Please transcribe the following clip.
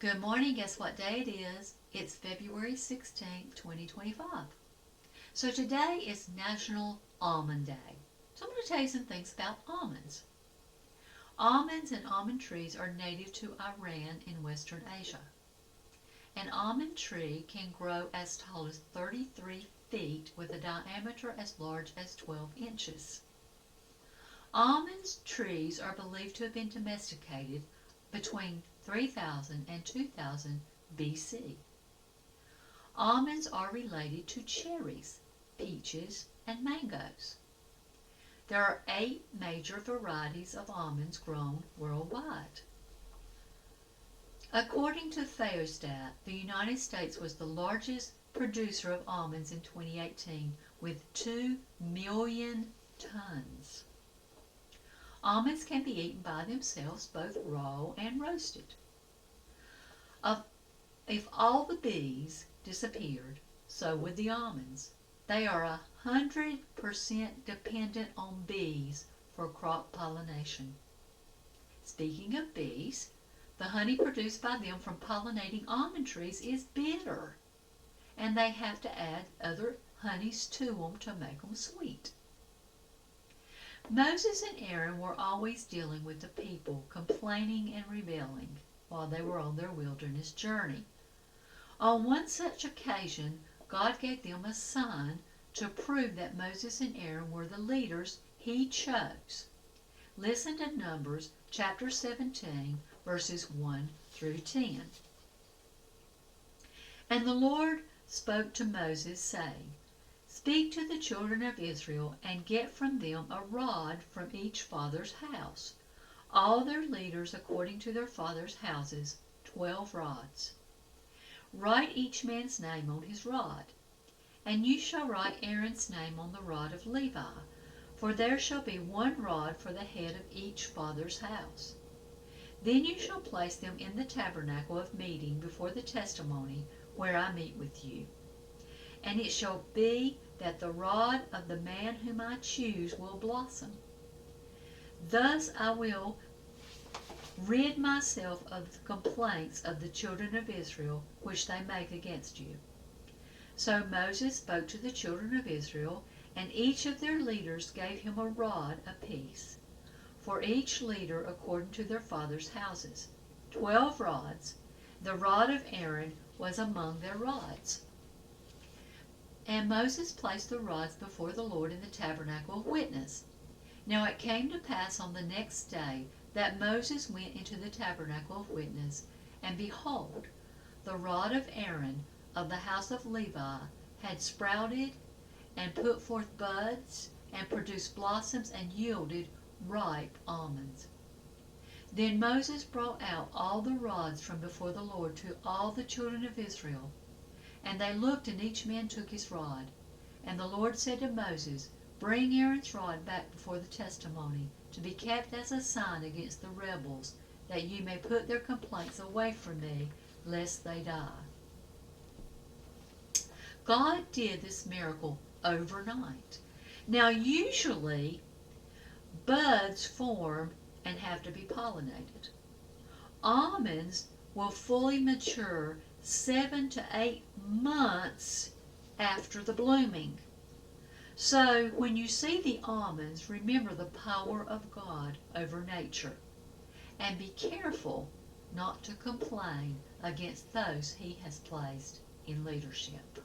Good morning. Guess what day it is? It's February 16th, 2025. So today is National Almond Day. So I'm going to tell you some things about almonds. Almonds and almond trees are native to Iran in Western Asia. An almond tree can grow as tall as 33 feet with a diameter as large as 12 inches. Almond trees are believed to have been domesticated between 3000 and 2000 BC. Almonds are related to cherries, peaches, and mangoes. There are 8 major varieties of almonds grown worldwide. According to Theostat, the United States was the largest producer of almonds in 2018 with 2 million tons. Almonds can be eaten by themselves, both raw and roasted. If all the bees disappeared, so would the almonds. They are 100% dependent on bees for crop pollination. Speaking of bees, the honey produced by them from pollinating almond trees is bitter, and they have to add other honeys to them to make them sweet. Moses and Aaron were always dealing with the people complaining and rebelling while they were on their wilderness journey. On one such occasion, God gave them a sign to prove that Moses and Aaron were the leaders he chose. Listen to Numbers chapter 17, verses 1 through 10. And the Lord spoke to Moses, saying, Speak to the children of Israel, and get from them a rod from each father's house, all their leaders according to their father's houses, 12 rods. Write each man's name on his rod, and you shall write Aaron's name on the rod of Levi, for there shall be 1 rod for the head of each father's house. Then you shall place them in the tabernacle of meeting before the testimony, where I meet with you. And it shall be that the rod of the man whom I choose will blossom. Thus I will rid myself of the complaints of the children of Israel which they make against you. So Moses spoke to the children of Israel, and each of their leaders gave him a rod apiece, for each leader according to their father's houses, 12 rods. The rod of Aaron was among their rods. And Moses placed the rods before the Lord in the tabernacle of witness. Now it came to pass on the next day that Moses went into the tabernacle of witness, and behold, the rod of Aaron of the house of Levi had sprouted and put forth buds and produced blossoms and yielded ripe almonds. Then Moses brought out all the rods from before the Lord to all the children of Israel. And they looked, and each man took his rod. And the Lord said to Moses, Bring Aaron's rod back before the testimony, to be kept as a sign against the rebels, that you may put their complaints away from me, lest they die. God did this miracle overnight. Now usually, buds form and have to be pollinated. Almonds will fully mature 7 to 8 months after the blooming. So when you see the almonds, remember the power of God over nature, and be careful not to complain against those he has placed in leadership.